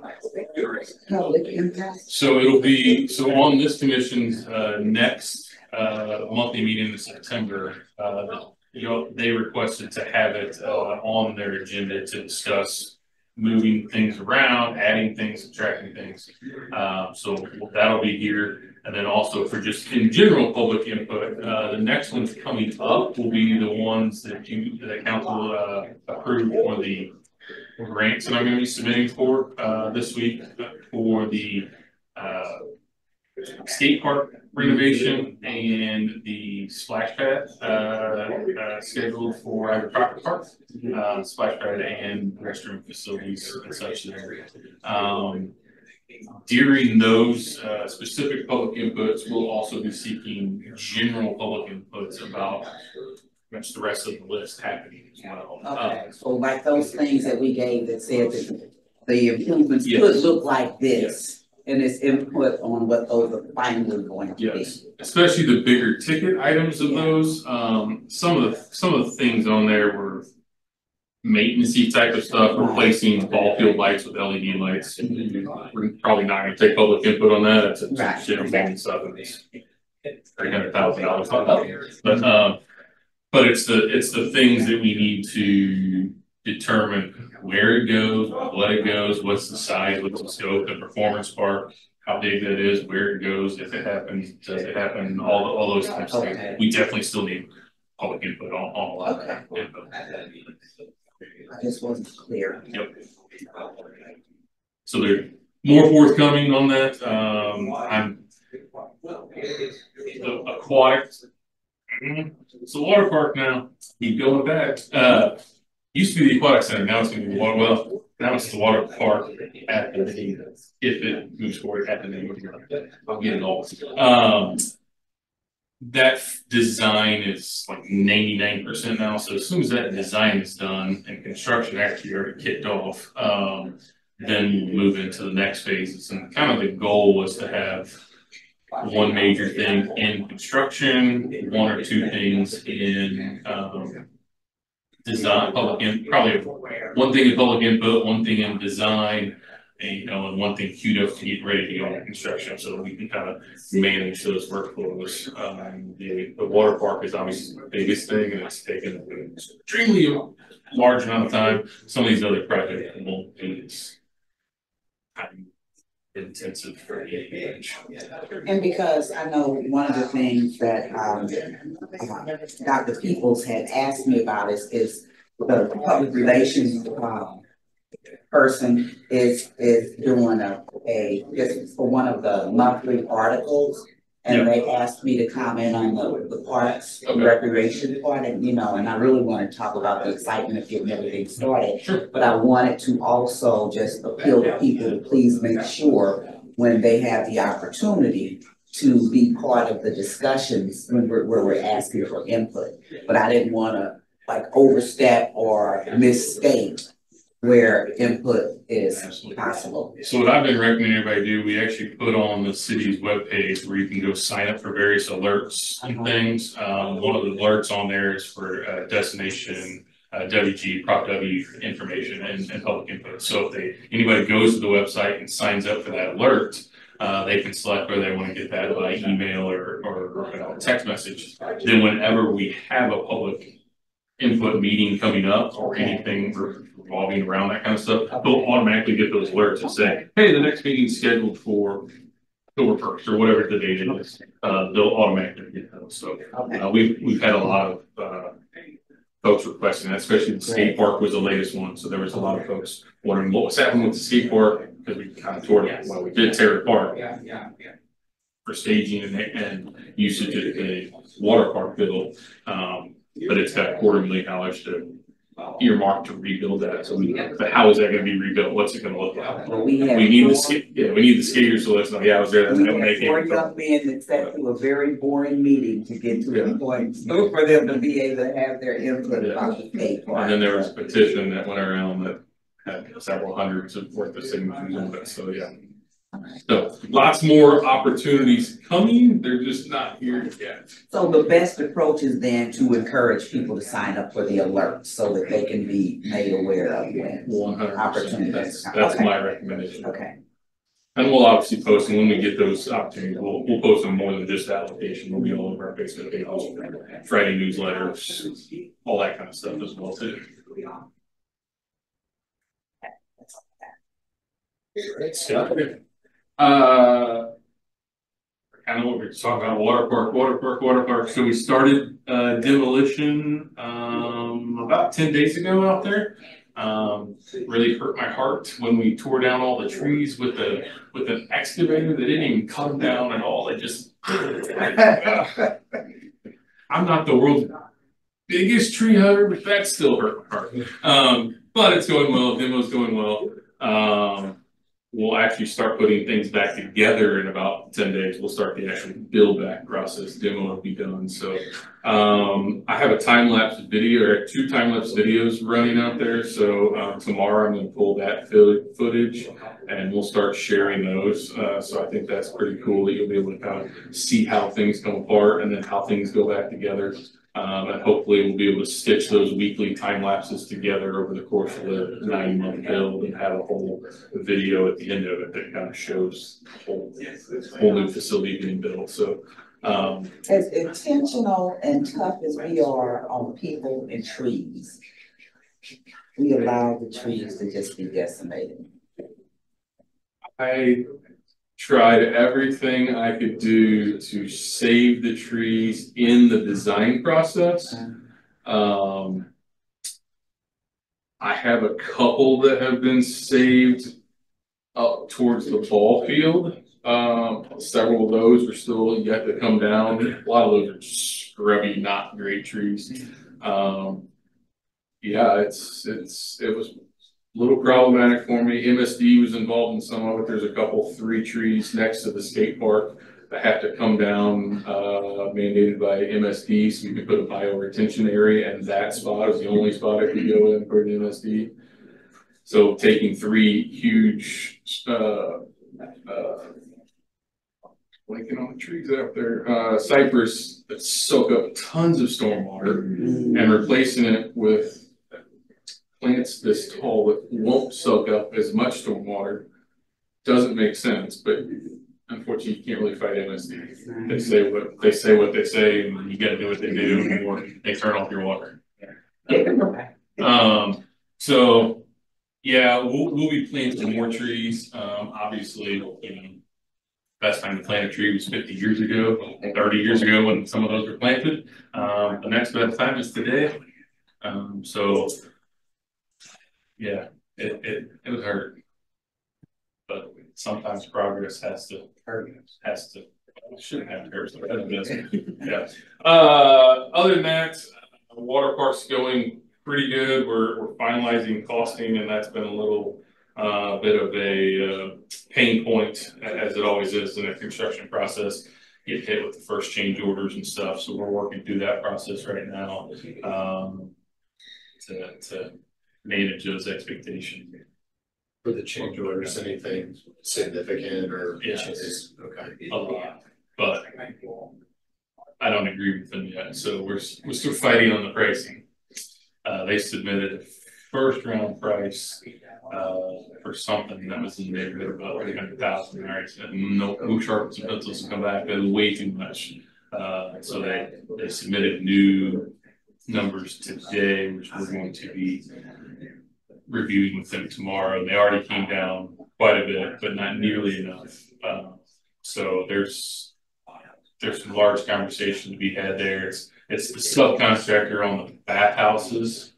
R: public impact.
D: So it'll be, on this commission's next monthly meeting in September, they requested to have it on their agenda to discuss moving things around, adding things, subtracting things. So that'll be here. And then also for just in general public input, the next ones coming up will be the ones that council approved for the grants that I'm going to be submitting for this week for the skate park renovation and the splash pad scheduled for Agricultural Park, splash pad and restroom facilities and such there. During those specific public inputs, we'll also be seeking general public inputs about much the rest of the list happening as well.
R: Okay, so like those things that we gave that said that the improvements could look like this. And its input on what those are finally going to be.
D: Especially the bigger ticket items of those. Some of the things on there were maintenance-y type of stuff, replacing ball field lights with LED lights. We're probably not going to take public input on that. That's a general maintenance stuff. It's $300,000. But it's the things that we need to determine where it goes, what it goes, what's the size, what's the scope, the performance park, how big that is, where it goes, if it happens, does it happen, all those types of things. We definitely still need public input on a lot of that input.
R: I just wasn't clear.
D: Yep. So there's more forthcoming on that. I'm the aquatic. It's a water park now. Keep going back. Used to be the aquatic center. Now it's going to be the water. Well, now it's the water park at the name. If it moves forward at the name, I'll get it all. That design is like 99% now. So as soon as that design is done and construction actually already kicked off, then we'll move into the next phases. And kind of the goal was to have one major thing in construction, one or two things in design, probably one thing in public input, one thing in design, and one thing queued up to get ready to go into construction, so we can kind of manage those workflows. The water park is obviously the biggest thing, and it's taken an extremely large amount of time. Some of these other projects won't be as time intensive for the age.
R: And because I know one of the things that Dr. Peoples had asked me about is the public relations person is doing a just for one of the monthly articles, and they asked me to comment on the parks and recreation part, and and I really want to talk about the excitement of getting everything started. Sure. But I wanted to also just appeal to people to please make sure when they have the opportunity to be part of the discussions where we're asking for input. But I didn't want to like overstep or misstate where input is possible.
D: So what I've been recommending everybody do, we actually put on the city's webpage where you can go sign up for various alerts and things. One of the alerts on there is for destination WG, Prop W information and public input. So if anybody goes to the website and signs up for that alert, they can select whether they want to get that by email or text message. Then whenever we have a public input meeting coming up or anything revolving around that kind of stuff, they'll automatically get those alerts and say, hey, the next meeting is scheduled for October 1st or whatever the date is. They'll automatically get those. So we've had a lot of folks requesting that, especially the skate park was the latest one. So there was a lot of folks wondering what was happening with the skate park, because we kind of tore it. Well, we did tear it apart for staging and usage of the water park bill. But it's got $250,000 to earmarked to rebuild that. So but how is that going to be rebuilt? What's it going to look like?
R: Well,
D: we need the skate. Yeah, we need the skaters to let us know. Yeah, I was there.
R: We had 4 young men that sat through a very boring meeting to get to the point for them to be able to have their input about the skate park.
D: And then there was a petition that went around that had several hundreds of worth of signatures on it. So yeah. So lots more opportunities coming. They're just not here yet.
R: So the best approach is then to encourage people to sign up for the alerts so that they can be made aware of when opportunities.
D: That's my recommendation.
R: Okay.
D: And we'll obviously post, and when we get those opportunities, we'll post them more than just that location. We'll be all over our Facebook pages, Friday newsletters, all that kind of stuff as well too. Great stuff. Kind of what we were talking about, water park. So we started demolition about 10 days ago out there. Really hurt my heart when we tore down all the trees with an excavator. They didn't even cut them down at all. They just I'm not the world's biggest tree hugger, but that still hurt my heart. But it's going well, demo's going well. We'll actually start putting things back together in about 10 days. We'll start the actual build back process. Demo will be done. So I have a time-lapse video, or 2 time-lapse videos running out there. So tomorrow I'm going to pull that footage and we'll start sharing those. So I think that's pretty cool that you'll be able to kind of see how things come apart and then how things go back together. And hopefully we'll be able to stitch those weekly time lapses together over the course of the 9-month build and have a whole video at the end of it that kind of shows the whole new facility being built. So
R: as intentional and tough as we are on people and trees, we allow the trees to just be decimated.
D: I tried everything I could do to save the trees in the design process. I have a couple that have been saved up towards the ball field. Several of those are still yet to come down. A lot of those are scrubby, not great trees. Yeah, it was a little problematic for me. MSD was involved in some of it. There's a couple 3 trees next to the skate park that have to come down, mandated by MSD, so we could put a bioretention area, and that spot is the only spot I could go in for an MSD. So taking 3 huge, blinking on the trees out there, cypress that soak up tons of stormwater, and replacing it with plants this tall that won't soak up as much stormwater doesn't make sense. But unfortunately, you can't really fight MSD. They say what they say, and you got to do what they do, or they turn off your water. So yeah, we'll be planting more trees. Obviously, you know, best time to plant a tree was 50 years ago, 30 years ago when some of those were planted. The next best time is today. So yeah, it was hard, but sometimes progress has to shouldn't have to hurt. Yeah. Other than that, the water park's going pretty good. We're finalizing costing, and that's been a little bit of a pain point, as it always is in a construction process. Get hit with the first change orders and stuff, so we're working through that process right now to manage those expectations.
A: For the change orders, anything significant or
D: changes?
A: Okay,
D: a lot, but I don't agree with them yet. So we're still fighting on the pricing. They submitted a first round price for something that was in the neighborhood of about 300,000. All right, no sharpens and pencils come back. That was way too much. So they submitted new numbers today, which we're going to be reviewing with them tomorrow. They already came down quite a bit, but not nearly enough. So there's some large conversation to be had there. It's the subcontractor on the bathhouses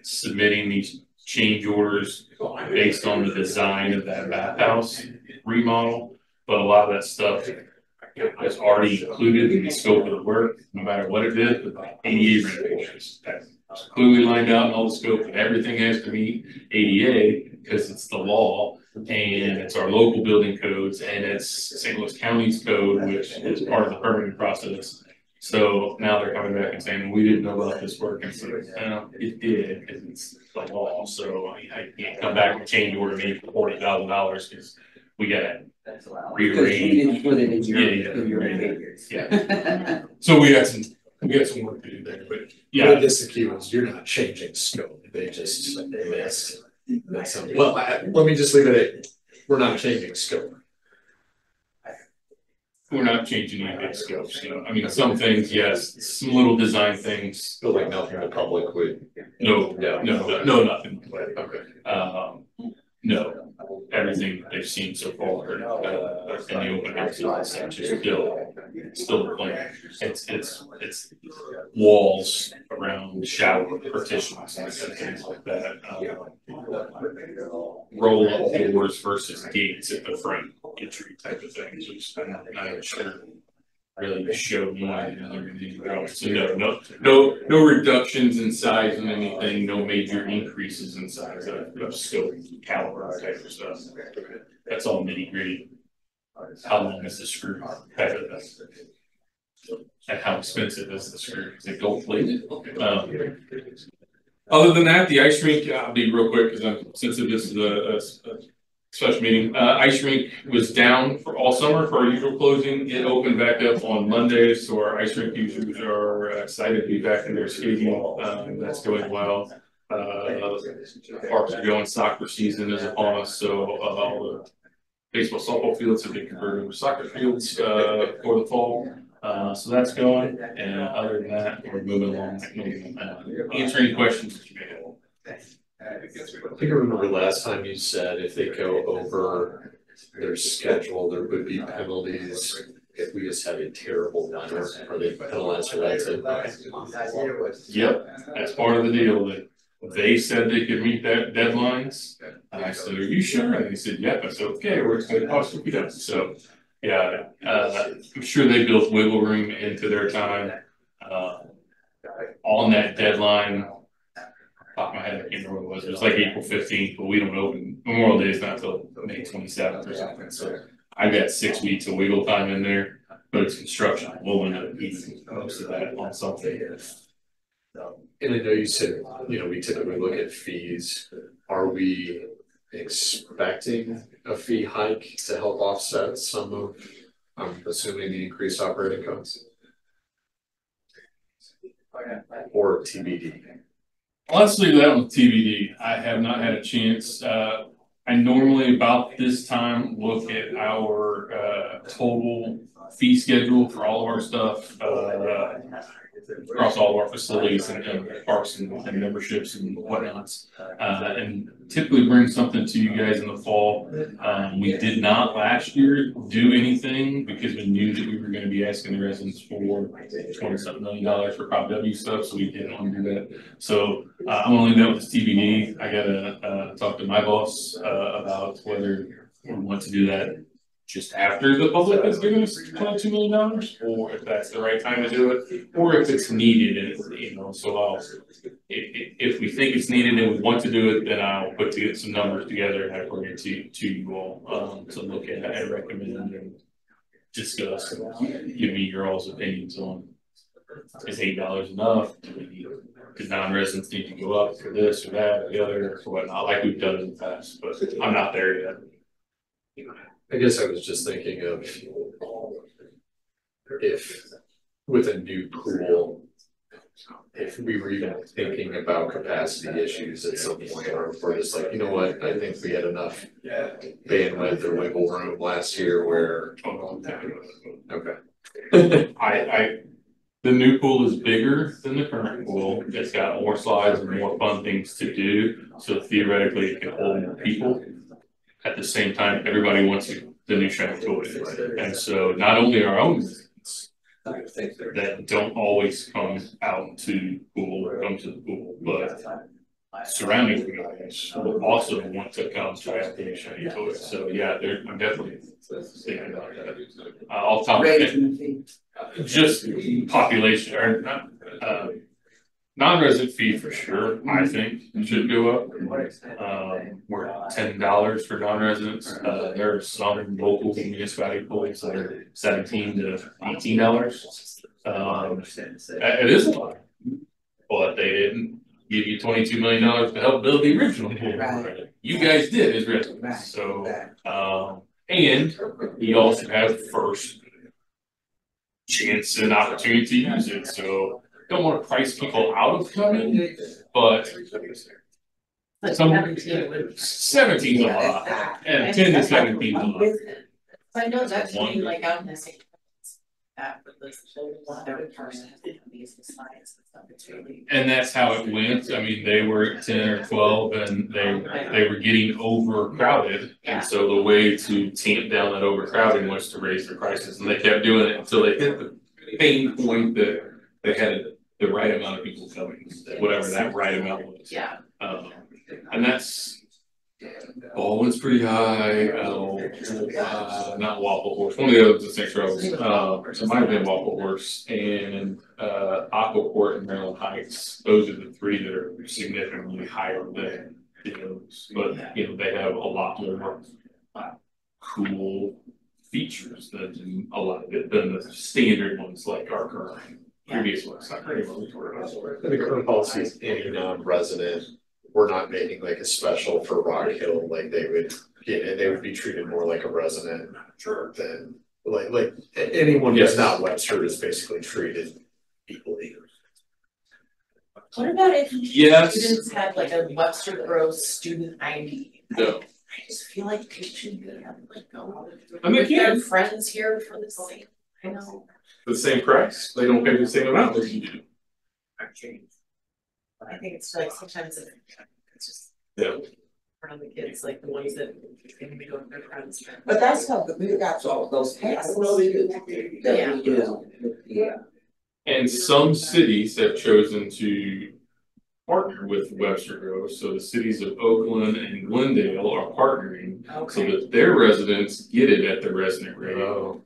D: submitting these change orders based on the design of that bathhouse remodel, but a lot of that stuff is already included in the scope of the work, no matter what it is. But ADA renovations, that's clearly lined out in all the scope, and everything has to meet ADA because it's the law, and it's our local building codes, and it's St. Louis County's code, which is part of the permitting process. So now they're coming back and saying, we didn't know about this work. And so, it did, because it's the law. So I can't come back and change order me for $40,000 because we got to rearrange.
N: Put it in your behaviors.
D: Yeah. So we got some work to do there, but yeah.
A: I guess the key was you're not changing scope. They just missed. Well, let me just leave it at, we're not changing scope.
D: We're not changing any big scopes, you know. I mean, some things, yes, some little design things.
A: Feel like nothing the public would.
D: No, nothing. Okay. No, everything they've seen so far in the open house is still the plan. It's walls around shower partitions and things like that. Roll up doors versus gates at the front entry type of things, which I'm not sure really show me anything else. So no reductions in size and anything, no major increases in size of scope, caliber type of stuff. That's all nitty gritty. How long is the screw type of thing? And how expensive is the screw? Is it gold plated? Other than that, the ice rink, I'll be real quick because I'm sensitive. This is a special meeting. Ice rink was down for all summer for our usual closing. It opened back up on Monday, so our ice rink users are excited to be back in their skating. That's going well. Parks are going. Soccer season is upon us, so all the baseball, softball fields have been converted to soccer fields for the fall. So that's going. And other than that, we're moving along. Answering questions that you may have.
A: I think I remember last time you said if they go over their schedule, there would be penalties if we just had a terrible winter. Are they penalized for that too?
D: Yep, that's part of the deal. That they said they could meet that deadlines. And I said, "Are you sure?" And they said, "Yep." I said, "Okay, we're going to possibly do." So, yeah, I'm sure they built wiggle room into their time on that deadline. Top of my head, I can't remember what it was. It was like April 15th, but we don't open. Memorial Day is not until May 27th or something. So I've got 6 weeks of wiggle time in there, but it's construction. We'll end up eating most of that on something.
A: And I know you said, we typically look at fees. Are we expecting a fee hike to help offset some of, I'm assuming, the increased operating costs? Or TBD?
D: Let's leave that with TBD. I have not had a chance. I normally about this time look at our total fee schedule for all of our stuff across all of our facilities and parks and memberships and whatnots, and typically bring something to you guys in the fall. We did not last year do anything because we knew that we were going to be asking the residents for $20-something million for Prop W stuff, so we didn't want to do that. So I'm going to leave that with TBD. I gotta talk to my boss about whether we want to do that just after the public has given us $22 million, or if that's the right time to do it, or if it's needed. And so if we think it's needed and we want to do it, then I'll put some numbers together and bring it to you all to look at and recommend and discuss and give me your all's opinions on. Is $8 enough? Does non-residents need to go up for this or that or the other or whatnot, like we've done in the past? But I'm not there yet.
A: I guess I was just thinking of if with a new pool, if we were even thinking about capacity issues at some point, or if we're just like, you know what, I think we had enough bandwidth or wiggle room last year where, okay.
D: The new pool is bigger than the current pool. It's got more slides and more fun things to do. So theoretically it can hold more people. At the same time, everybody wants the new shiny toys. And so not only our own residents that don't always come out to pool or come to the pool, but surrounding communities will also want to come to have the new shiny toys. So yeah, I'm definitely thinking about that. I'll talk just population or not non-resident fee for sure, I think should go up. We're $10 for non-residents. There are some local municipality pools that are $17 to $18. It is a lot, but they didn't give you $22 million to help build the original pool. Right. You guys did as residents. Right. So, and you also have first chance and opportunity to use it. So don't want to price people out of coming, but 17 is a lot, and 10 to 17 is a lot.
C: I know that's me, like out in the same.
D: And that's how it went. I mean, they were 10 or 12 and they were getting overcrowded. And so the way to tamp down that overcrowding was to raise the prices. And they kept doing it until they hit the pain point that they had the right amount of people coming, whatever that right amount was.
C: Yeah.
D: And that's Baldwin's pretty high. Not Waffle Horse. One of the others, St. Charles. It might have been Waffle Horse and Aquaport and Maryland Heights. Those are the three that are significantly higher than those. But they have a lot more cool features than a lot than the standard ones like our current previous ones.
A: The current policy is any non-resident. We're not making like a special for Rock Hill, like they would get, and they would be treated more like a resident than like anyone who's not Webster is basically treated equally.
C: What about if students had like a Webster Groves student ID?
D: No.
C: I just feel like they should be able to go
D: with
C: their friends here for the same,
D: the same price. They don't pay the same amount as you do.
C: I think it's like sometimes it's just around the kids, like the ones that maybe go with their friends.
R: But that's how we got all those passes.
C: Yeah.
R: Yeah.
D: And some cities have chosen to partner with Webster Grove. So the cities of Oakland and Glendale are partnering so that their residents get it at the resident rate.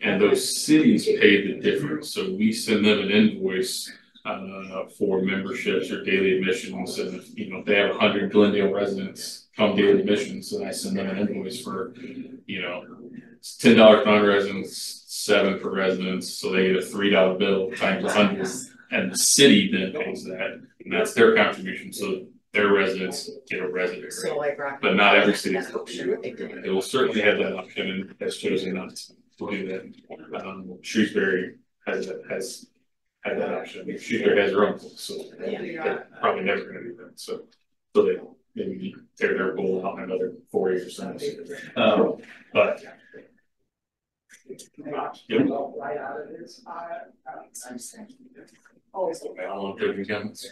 D: And those cities pay the difference. So we send them an invoice for memberships or daily admissions. And if, you know, if they have 100 Glendale residents come daily admissions, then I send them an invoice for, you know, it's $10 for non-residents, $7 for residents. So they get a $3 bill times 100. And the city then pays that, and that's their contribution, so their residents get a resident
C: So
D: rate.
C: like
D: But not every city is. They will certainly have that option and has chosen not to do that. Shrewsbury has had that option. Shrewsbury has their own, so they're probably never gonna do that, so they maybe tear their goal out in another 4 years or so. But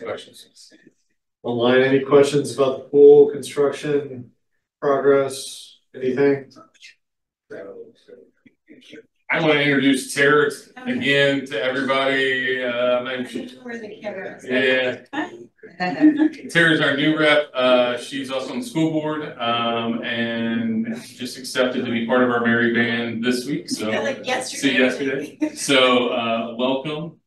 A: questions. Online, any questions about the pool construction progress? Anything?
D: I want to introduce Tara again to everybody. Tara's our new rep. She's also on the school board and just accepted to be part of our Merry Band this week. So yesterday. So welcome.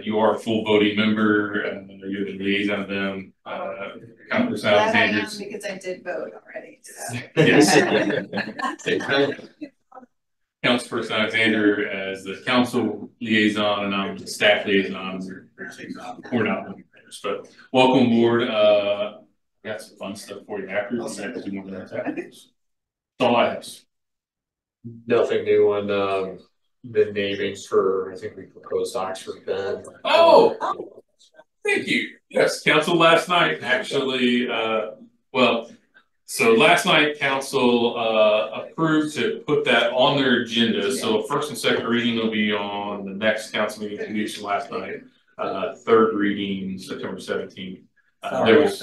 D: You are a full voting member. You're the liaison of them. Councilperson Alexander.
K: Because I did vote already. So.
D: Yes. Councilperson Alexander as the council liaison, and I'm the staff liaison. We're not members, but welcome aboard. Got some fun stuff for you after. That's all I have.
A: Nothing new on the naming for, I think we proposed Oxford Bend.
D: Oh, thank you. Yes, council last night actually, so last night council approved to put that on their agenda. So first and second reading will be on the next council meeting, 2 weeks from last night. Third reading September 17th. There was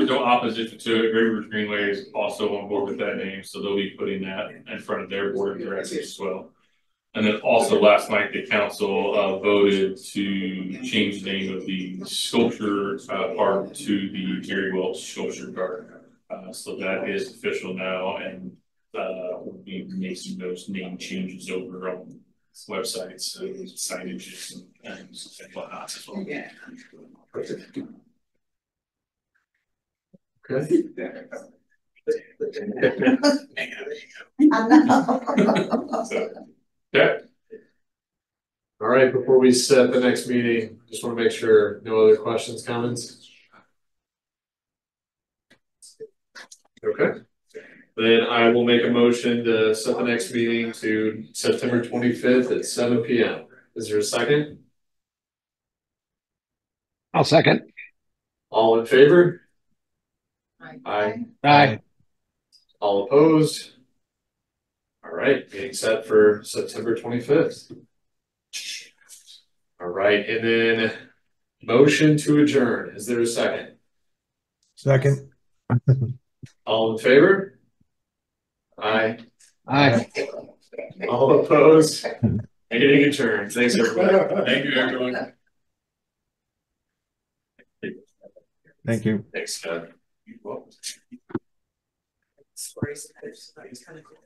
D: no opposition to it. Great Rivers Greenway is also on board with that name, so they'll be putting that in front of their board of directors as well. And then also last night, the council voted to change the name of the sculpture park to the Gary Welch Sculpture Garden. So that is official now, and we'll be making those name changes over on websites, signages, and whatnot as well. Yeah.
A: Okay. All right, before we set the next meeting, just want to make sure no other questions, comments. Okay. Then I will make a motion to set the next meeting to September 25th at 7 p.m. Is there a second?
H: I'll second.
A: All in favor? Aye.
H: Aye.
A: All opposed? All right, meeting set for September 25th. All right, and then motion to adjourn. Is there a second?
M: Second.
A: All in favor? Aye.
H: Aye.
A: All opposed? Meeting adjourned. Thanks, everybody.
D: Thank you, everyone.
M: Thank you.
A: Thanks, Doug.
C: Stories, it's kind of cool.